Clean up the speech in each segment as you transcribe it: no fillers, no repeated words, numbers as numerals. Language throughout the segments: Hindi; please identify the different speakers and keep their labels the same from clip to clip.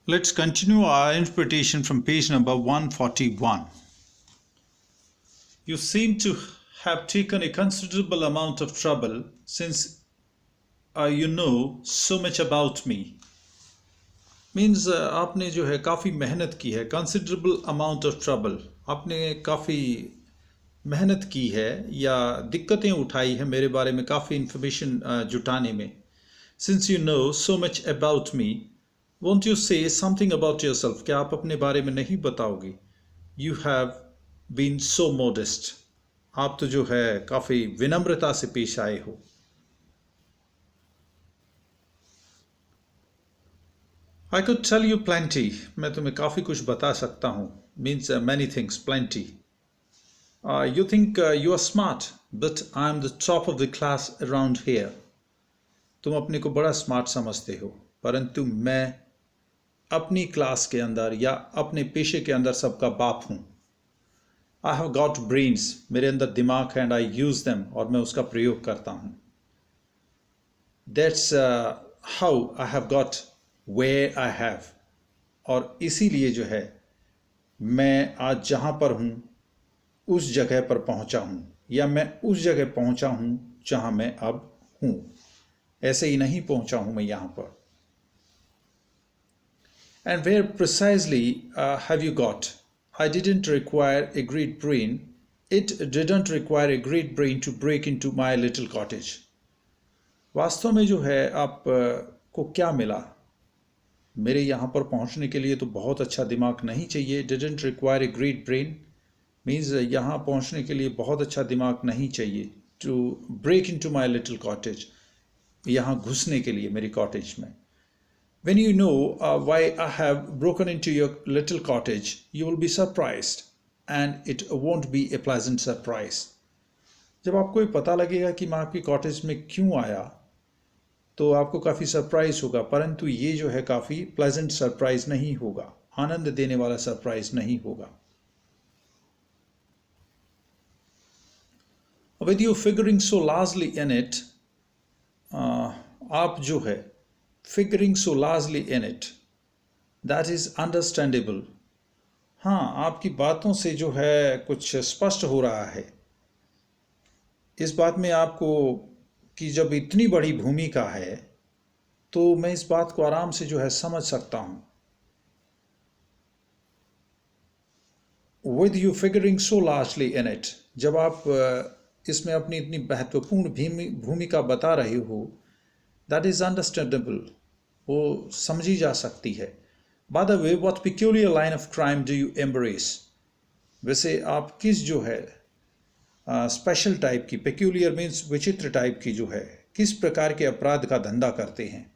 Speaker 1: Let's continue our interpretation from page number 141. You seem to have taken a considerable amount of trouble since you know so much about me. Means आपने जो है काफ़ी मेहनत की है. Considerable amount of trouble. आपने काफ़ी मेहनत की है या दिक्कतें उठाई है मेरे बारे में काफ़ी इंफॉर्मेशन जुटाने में. Since you know so much about me, won't you say something about yourself? क्या आप अपने बारे में नहीं बताओगे? You have been so modest. आप तो जो है काफ़ी विनम्रता से पेश आए हो. I could tell you plenty. मैं तुम्हें काफ़ी कुछ बता सकता हूँ. Means many things, plenty. You think you are smart, but I am the top of the class around here. तुम अपने को बड़ा स्मार्ट समझते हो, परंतु मैं अपनी क्लास के अंदर या अपने पेशे के अंदर सबका बाप हूँ. I have got brains. मेरे अंदर दिमाग है and I use them. और मैं उसका प्रयोग करता हूँ. That's how I have got where I have. और इसीलिए जो है मैं आज जहाँ पर हूँ उस जगह पर पहुँचा हूँ या मैं उस जगह पहुँचा हूँ जहाँ मैं अब हूँ. ऐसे ही नहीं पहुँचा हूँ मैं यहाँ पर. And where precisely have you got? I didn't require a great brain. It didn't require a great brain to break into my little cottage. वास्तव में जो है आप को क्या मिला? मेरे यहाँ पर पहुँचने के लिए तो बहुत अच्छा दिमाग नहीं चाहिए. Didn't require a great brain means यहाँ पहुँचने के लिए बहुत अच्छा दिमाग नहीं चाहिए. To break into my little cottage, यहाँ घुसने के लिए मेरी कॉटेज में. When you know why I have broken into your little cottage, you will be surprised, and it won't be a pleasant surprise. जब आपको ये पता लगेगा कि मैं आपकी कॉटेज में क्यों आया, तो आपको काफ़ी सरप्राइज होगा, परंतु ये जो है काफ़ी प्लेजेंट सरप्राइज नहीं होगा, आनंद देने वाला सरप्राइज नहीं होगा. With you figuring so largely in it, आप जो है figuring so largely in it, that is understandable. हाँ, आपकी बातों से जो है कुछ स्पष्ट हो रहा है. इस बात में आपको कि जब इतनी बड़ी भूमिका है तो मैं इस बात को आराम से जो है समझ सकता हूँ. With you figuring so largely in it, जब आप इसमें अपनी इतनी महत्वपूर्ण भूमिका बता रहे हो, that is understandable, वो समझी जा सकती है. By the way, what peculiar line of crime do you embrace? वैसे आप किस जो है स्पेशल टाइप की, peculiar means विचित्र टाइप की जो है, किस प्रकार के अपराध का धंधा करते हैं.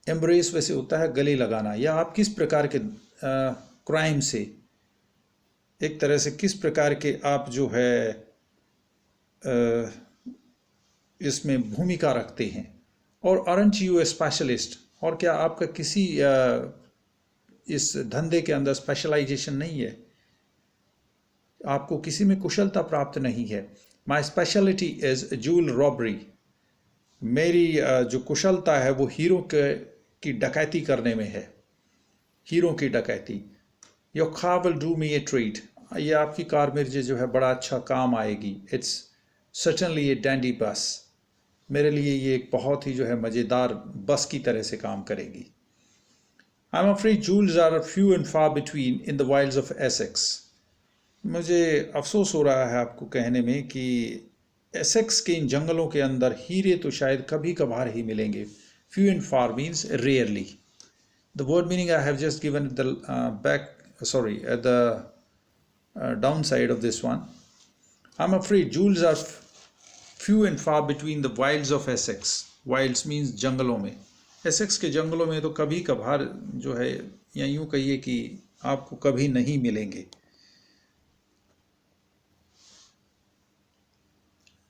Speaker 1: embrace वैसे होता है गले लगाना, या आप किस प्रकार के क्राइम से, एक तरह से किस प्रकार के आप जो है इसमें भूमिका रखते हैं. और aren't you a specialist? और क्या आपका किसी इस धंधे के अंदर स्पेशलाइजेशन नहीं है, आपको किसी में कुशलता प्राप्त नहीं है. My specialty is jewel robbery. मेरी जो कुशलता है वो हीरो की डकैती करने में है, हीरो की डकैती. Your car will do me a treat. ये आपकी कार मेरे जो है बड़ा अच्छा काम आएगी. It's certainly a dandy bus. मेरे लिए ये एक बहुत ही जो है मज़ेदार बस की तरह से काम करेगी. I'm afraid jewels are few and far between in the wilds of Essex. मुझे अफसोस हो रहा है आपको कहने में कि एसेक्स के इन जंगलों के अंदर हीरे तो शायद कभी कभार ही मिलेंगे. Few and far means rarely. The word meaning I have just given at the downside of this one. I'm afraid jewels are few and far between the wilds of Essex. Wilds means जंगलों में. एसेक्स के जंगलों में तो कभी कभार जो है, या यूँ कहिए कि आपको कभी नहीं मिलेंगे.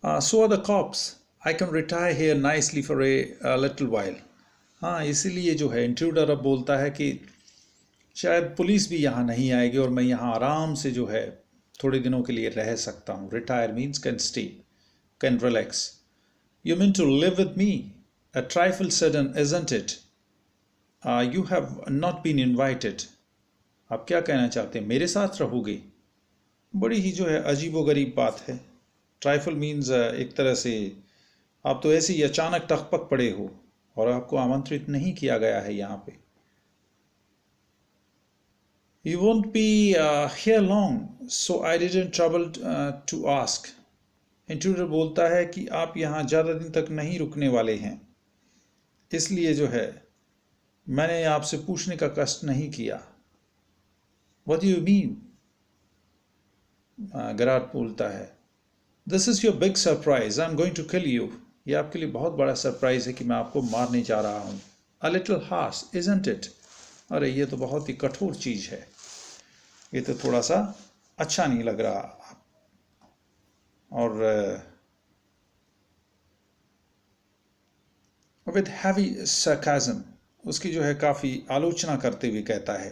Speaker 1: So are the cops. I can retire here nicely for a little while. हाँ, इसीलिए जो है इंट्रूडर अब बोलता है कि शायद पुलिस भी यहाँ नहीं आएगी और मैं यहाँ आराम से जो है थोड़े दिनों के लिए रह सकता हूँ. Retire means can stay, can relax. You mean to live with me? A trifle sudden, isn't it? You have not been invited. आप क्या कहना चाहते हैं, मेरे साथ रहोगे? बड़ी ही जो है अजीबोगरीब बात है। ट्राइफल मीन्स एक तरह से आप तो ऐसे ही अचानक टकपक पड़े हो और आपको आमंत्रित नहीं किया गया है यहाँ पे। You won't be here long, so I didn't trouble to ask. Intruder बोलता है कि आप यहाँ ज़्यादा दिन तक नहीं रुकने वाले हैं, इसलिए जो है मैंने आपसे पूछने का कष्ट नहीं किया। What do you mean? गराट बोलता है, This is your big surprise. I'm going to kill you. ये आपके लिए बहुत बड़ा सरप्राइज है कि मैं आपको मारने जा रहा हूँ। A little harsh, isn't it? अरे ये तो बहुत ही कठोर चीज है, ये तो थोड़ा सा अच्छा नहीं लग रहा। और विद हैवी सरकाज़म, उसकी जो है काफ़ी आलोचना करते हुए कहता है,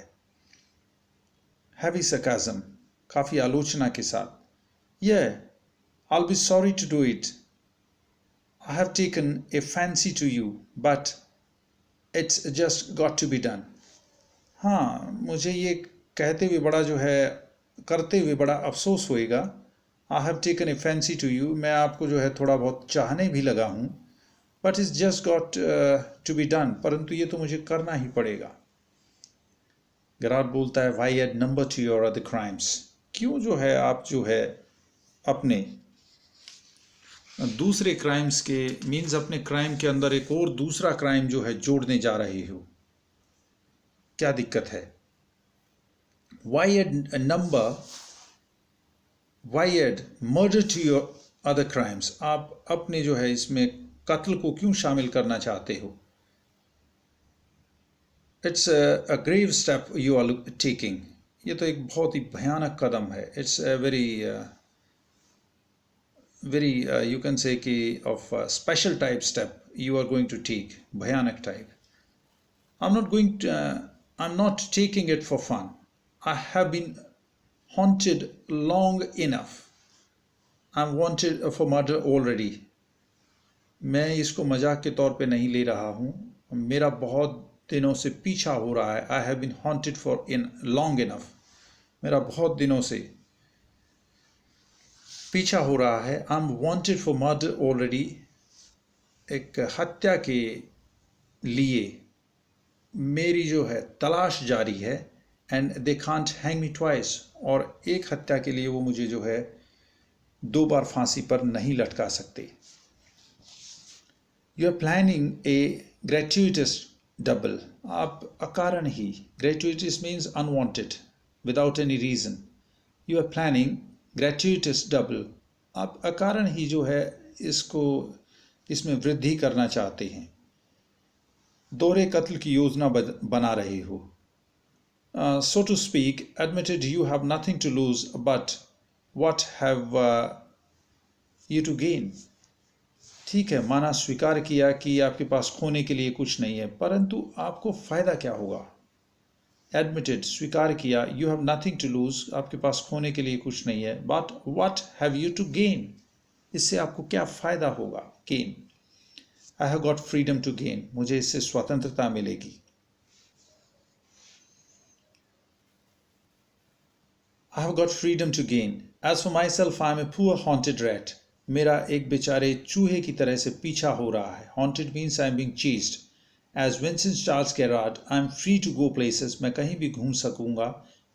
Speaker 1: हैवी सरकाज़म, काफ़ी आलोचना के साथ, Yeah, I'll be sorry to do it. I have taken a fancy to you, but it's just got to be done. हाँ, मुझे ये कहते हुए बड़ा जो है करते हुए बड़ा अफसोस होएगा। I have taken a fancy to you, मैं आपको जो है थोड़ा बहुत चाहने भी लगा हूँ, but it's just got to be done, परंतु ये तो मुझे करना ही पड़ेगा। गराट बोलता है, Why add number to your other crimes? क्यों जो है आप जो है अपने दूसरे क्राइम्स के मीन्स अपने क्राइम के अंदर एक और दूसरा क्राइम जो है जोड़ने जा रहे हो, क्या दिक्कत है? Why add a number? Why add murder to your other crimes? आप अपने जो है इसमें कत्ल को क्यों शामिल करना चाहते हो? It's a grave step you are taking. ये तो एक बहुत ही भयानक कदम है। It's a very you can say कि of a special type step you are going to take, भयानक type. I'm not taking it for fun. I have been haunted long enough. I'm wanted for murder already. मैं इसको मजाक के तौर पे नहीं ले रहा हूँ, मेरा बहुत दिनों से पीछा हो रहा है। I have been haunted for long enough. मेरा बहुत दिनों से पीछा हो रहा है। I'm wanted for murder already. एक हत्या के लिए मेरी जो है तलाश जारी है। And they can't hang me twice. और एक हत्या के लिए वो मुझे जो है 2 बार फांसी पर नहीं लटका सकते। You are planning a gratuitous double. आप अकारण ही, gratuitous means unwanted, without any reason. You are planning gratuitous double. आप अकारण ही जो है इसमें वृद्धि करना चाहते हैं, दोहरे कत्ल की योजना बना रहे हो। So to speak, admitted you have nothing to lose, but what have you to gain? ठीक है, माना स्वीकार किया कि आपके पास खोने के लिए कुछ नहीं है, परंतु आपको फायदा क्या होगा? Admitted, स्वीकार किया, you have nothing to lose, आपके पास खोने के लिए कुछ नहीं है, but what have you to gain? इससे आपको क्या फायदा होगा? Gain. I have got freedom to gain. मुझे इससे स्वतंत्रता मिलेगी। I have got freedom to gain. As for myself, I am a poor haunted rat. मेरा एक बेचारे चूहे की तरह से पीछा हो रहा है। Haunted means I am being chased. As Vincent Charles Gerard, I am free to go places. मैं कहीं भी घूम सकूंगा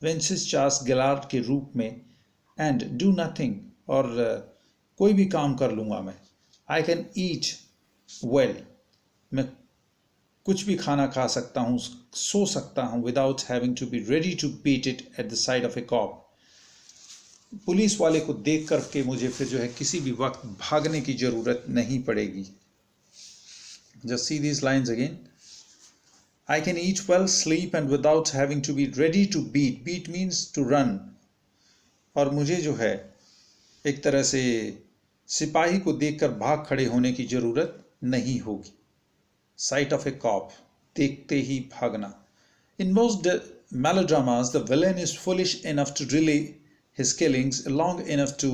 Speaker 1: Vincent Charles Gerard के रूप में, and do nothing, और कोई भी काम कर लूंगा मैं। I can eat well. मैं कुछ भी खाना खा सकता हूँ, सो सकता हूँ, without having to be ready to beat it at the side of a cop. Police वाले को देख करके मुझे फिर जो है किसी भी वक्त भागने की जरूरत नहीं पड़ेगी। Just see these lines again. I can eat well, sleep, and without having to be ready to beat. Beat means to run. और मुझे जो है एक तरह से सिपाही को देखकर भाग खड़े होने की जरूरत नहीं होगी। Sight of a cop, देखते ही भागना। In most melodramas, the villain is foolish enough to delay his killings long enough to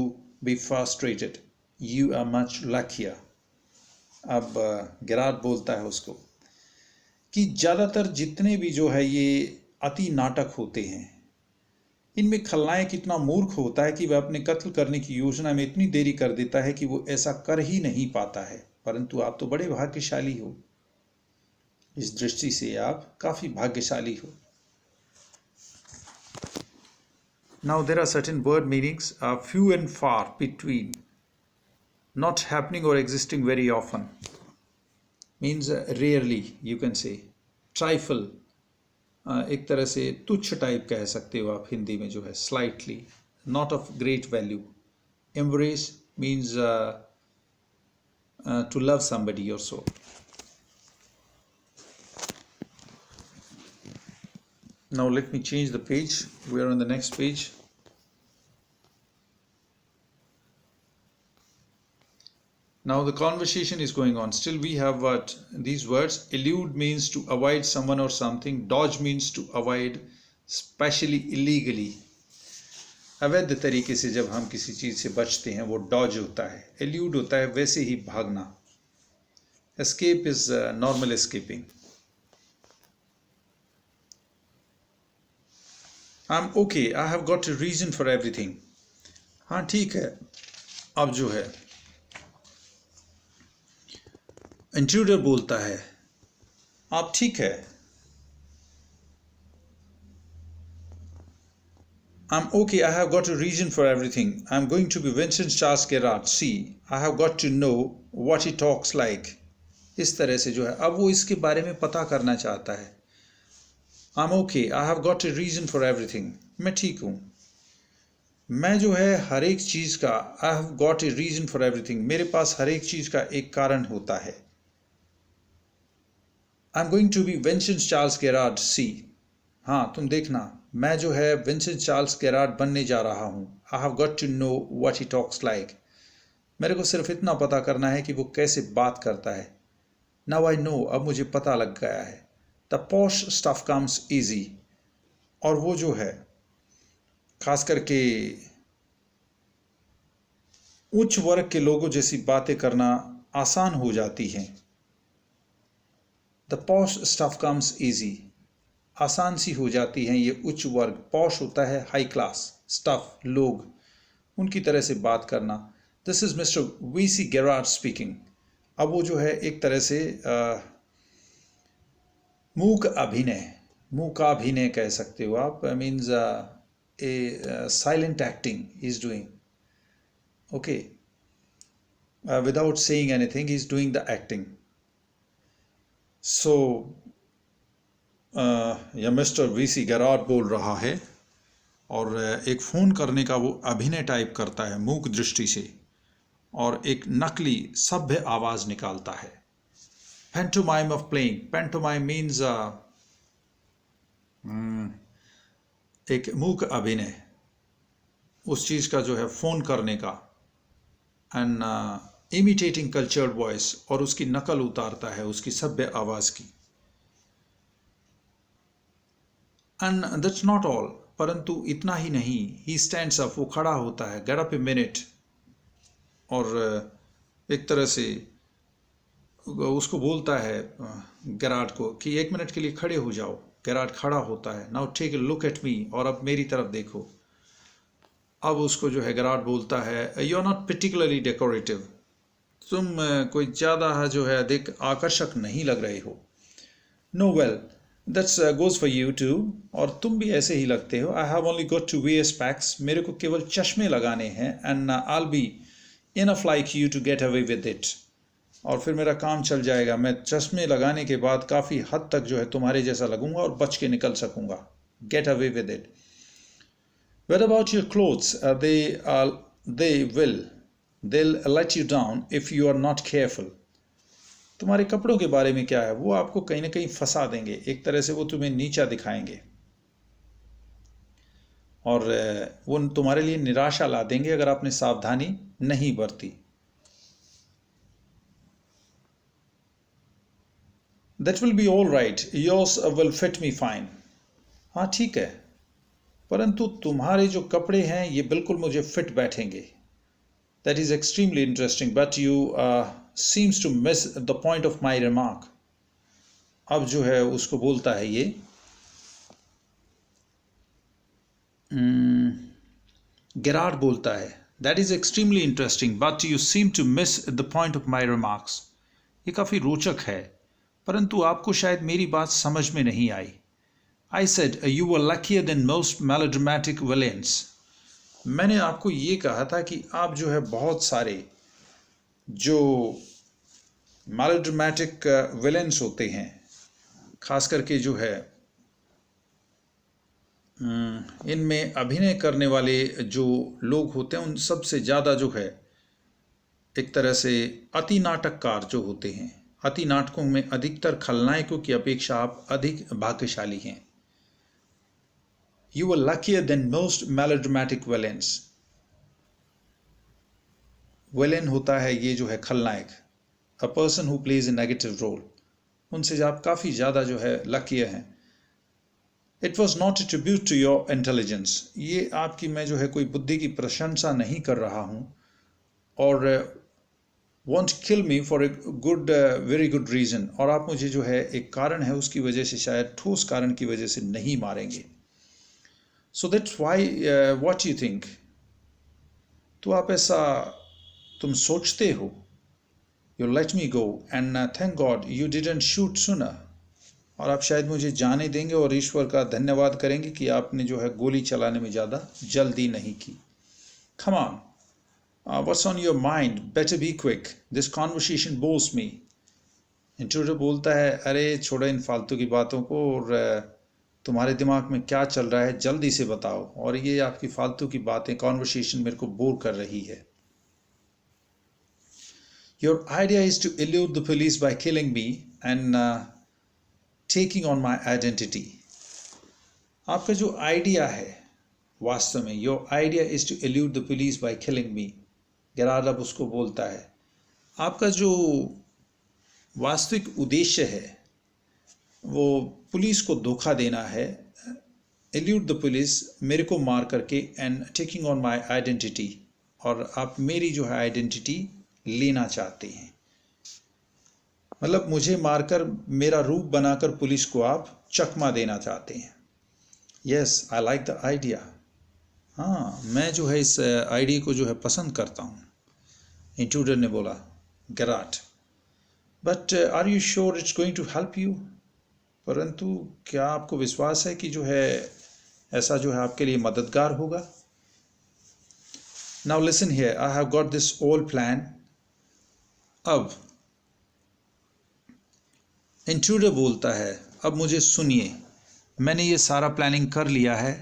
Speaker 1: be frustrated. You are much luckier. अब गेरार्ड बोलता है उसको, कि ज़्यादातर जितने भी जो है ये अति नाटक होते हैं, इनमें खलनायक इतना मूर्ख होता है कि वह अपने कत्ल करने की योजना में इतनी देरी कर देता है कि वो ऐसा कर ही नहीं पाता है। परंतु आप तो बड़े भाग्यशाली हो, इस दृष्टि से आप काफी भाग्यशाली हो। Now there are certain word meanings, few and far between, not happening or existing very often, means rarely you can say, trifle, एक तरह से तुच्छ टाइप कह सकते हो आप हिंदी में जो है, slightly, not of great value. Embrace means to love somebody or so. Now let me change the page. We are on the next page. Now the conversation is going on. Still we have what these words. Elude means to avoid someone or something. Dodge means to avoid, specially illegally. अवैध तरीके से जब हम किसी चीज से बचते हैं वो डॉज होता है. एल्यूड होता है वैसे ही भागना. Escape is normal escaping. I am okay, I have got a reason for everything. हाँ ठीक है. अब जो है इंट्रूडर बोलता है, आप ठीक है. I'm okay, I have got a reason for everything. I'm going to be Vincent Charles Gerard. See, I have got to know what he talks like. इस तरह से जो है अब वो इसके बारे में पता करना चाहता है. I'm okay, I have got a reason for everything. मैं ठीक हूँ. मैं जो है हर एक चीज का I have got a reason for everything. मेरे पास हर एक चीज का एक कारण होता है. I'm going to be Vincent Charles Gerard. See, हाँ तुम देखना मैं जो है विंसेंट चार्ल्स गेरार्ड बनने जा रहा हूँ. I have got to know what he talks like. मेरे को सिर्फ इतना पता करना है कि वो कैसे बात करता है. नाउ आई नो, अब मुझे पता लग गया है. The posh stuff comes easy. और वो जो है खास करके उच्च वर्ग के लोगों जैसी बातें करना आसान हो जाती हैं. The posh stuff comes easy, आसान सी हो जाती हैं ये उच्च वर्ग. पॉश होता है हाई क्लास, स्टफ लोग, उनकी तरह से बात करना. This is Mister VC Gerard speaking. अब वो जो है एक तरह से मूक अभिनय, मूकाभिनय कह सकते हो आप. Means a silent acting is doing. Okay, without saying anything is doing the acting. So या मिस्टर वीसी गेरार्ड बोल रहा है और एक फ़ोन करने का वो अभिनय टाइप करता है मूक दृष्टि से और एक नकली सभ्य आवाज़ निकालता है. Pantomime of playing. Pantomime means एक मूक अभिनय, उस चीज़ का जो है फ़ोन करने का. एंड इमिटेटिंग कल्चर्ड वॉइस, और उसकी नकल उतारता है उसकी सभ्य आवाज़ की. एंड दैट्स नॉट ऑल, परंतु इतना ही नहीं. ही स्टैंड्स अप, वो खड़ा होता है. गेट अप ए मिनट, और एक तरह से उसको बोलता है गेरार्ड को कि एक मिनट के लिए खड़े हो जाओ. गेरार्ड खड़ा होता है. Now take a look at me, और अब मेरी तरफ देखो. अब उसको जो है गेरार्ड बोलता है, you are not particularly decorative. तुम कोई ज़्यादा जो है अधिक आकर्षक नहीं लग रहे हो. No well, that's goes for you too, और तुम भी ऐसे ही लगते हो. I have only got to wear specs. मेरे को केवल चश्मे लगाने हैं. And I will be enough like you to get away with it. और फिर मेरा काम चल जाएगा. मैं चश्मे लगाने के बाद काफ़ी हद तक जो है तुम्हारे जैसा लगूंगा और बच के निकल सकूंगा. Gate away with it. What about your clothes? They'll let you down if you are not careful. तुम्हारे कपड़ों के बारे में क्या है, वो आपको कहीं ना कहीं फंसा देंगे. एक तरह से वो तुम्हें नीचा दिखाएंगे और वो तुम्हारे लिए निराशा ला देंगे अगर आपने सावधानी नहीं बरती. That will be all right. Yours will fit me fine. हाँ ठीक है, परंतु तुम्हारे जो कपड़े हैं ये बिल्कुल मुझे फिट बैठेंगे. That is extremely interesting, but you seems to miss the point of my remark. अब जो है उसको बोलता है ये गेरार्ड बोलता है, that is extremely interesting but you seem to miss the point of my remarks. ये काफ़ी रोचक है, परंतु आपको शायद मेरी बात समझ में नहीं आई। I said you were luckier than most melodramatic villains। मैंने आपको ये कहा था कि आप जो है बहुत सारे जो melodramatic villains होते हैं, खास करके जो है इनमें अभिनय करने वाले जो लोग होते हैं, उन सबसे ज़्यादा जो है एक तरह से अति नाटककार जो होते हैं, अति नाटकों में अधिकतर खलनायकों की अपेक्षा आप अधिक भाग्यशाली हैं। You were luckier than most melodramatic villains। Villain होता है ये जो है खलनायक, a person who plays a negative role, उनसे आप काफ़ी ज़्यादा जो है लकीयर हैं। It was not a tribute to your intelligence. ये आपकी मैं जो है कोई बुद्धि की प्रशंसा नहीं कर रहा हूँ, और want kill me for a good very good reason, और आप मुझे जो है एक कारण है उसकी वजह से, शायद ठोस कारण की वजह से नहीं मारेंगे। So that's why what you think. तो आप ऐसा तुम सोचते हो। You let me go and thank God you didn't shoot sooner. और आप शायद मुझे जाने देंगे और ईश्वर का धन्यवाद करेंगे कि आपने जो है गोली चलाने में ज़्यादा जल्दी नहीं की। Come on, what's on your mind, better be quick, this conversation bores me. Intruder बोलता है, अरे छोड़ो इन फालतू की बातों को, और तुम्हारे दिमाग में क्या चल रहा है जल्दी से बताओ, और ये आपकी फालतू की बातें, कॉन्वर्सेशन मेरे को बोर कर रही है। Your idea is to elude the police by killing me and taking on my identity। आपका जो आइडिया है वास्तव में, your idea is to elude the police by killing me, Gerard अब उसको बोलता है, आपका जो वास्तविक उद्देश्य है वो पुलिस को धोखा देना है, elude the police, मेरे को मार करके, and taking on my identity, और आप मेरी जो है आइडेंटिटी लेना चाहते हैं। मतलब मुझे मारकर मेरा रूप बनाकर पुलिस को आप चकमा देना चाहते हैं। Yes, I like the idea. हाँ, मैं जो है इस आइडिया को जो है पसंद करता हूँ, इंट्रूडर ने बोला, Gerard. But are you sure it's going to help you. परंतु क्या आपको विश्वास है कि जो है ऐसा जो है आपके लिए मददगार होगा। Now listen here, I have got this old plan. अब इंट्रूडर बोलता है, अब मुझे सुनिए, मैंने ये सारा प्लानिंग कर लिया है।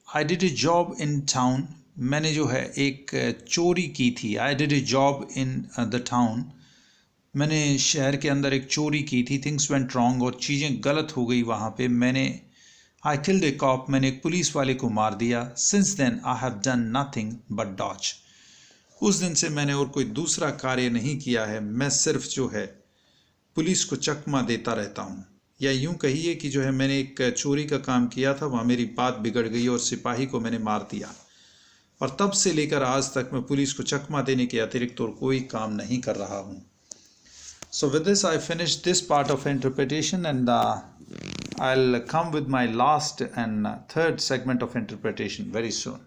Speaker 1: I did a job in town, मैंने जो है एक चोरी की थी। I did a job in the town, मैंने शहर के अंदर एक चोरी की थी। थिंग्स वेंट रॉन्ग, और चीज़ें गलत हो गई वहाँ पे। मैंने आई किल्ड ए कॉप, मैंने एक पुलिस वाले को मार दिया। Since then I have done nothing but dodge, उस दिन से मैंने और कोई दूसरा कार्य नहीं किया है, मैं सिर्फ जो है पुलिस को चकमा देता रहता हूँ। या यूं कहिए कि जो है मैंने एक चोरी का काम किया था, वहाँ मेरी बात बिगड़ गई और सिपाही को मैंने मार दिया, और तब से लेकर आज तक मैं पुलिस को चकमा देने के अतिरिक्त और कोई काम नहीं कर रहा हूँ। So with this I finish this part of interpretation, and I will come with my last and third segment of interpretation very soon.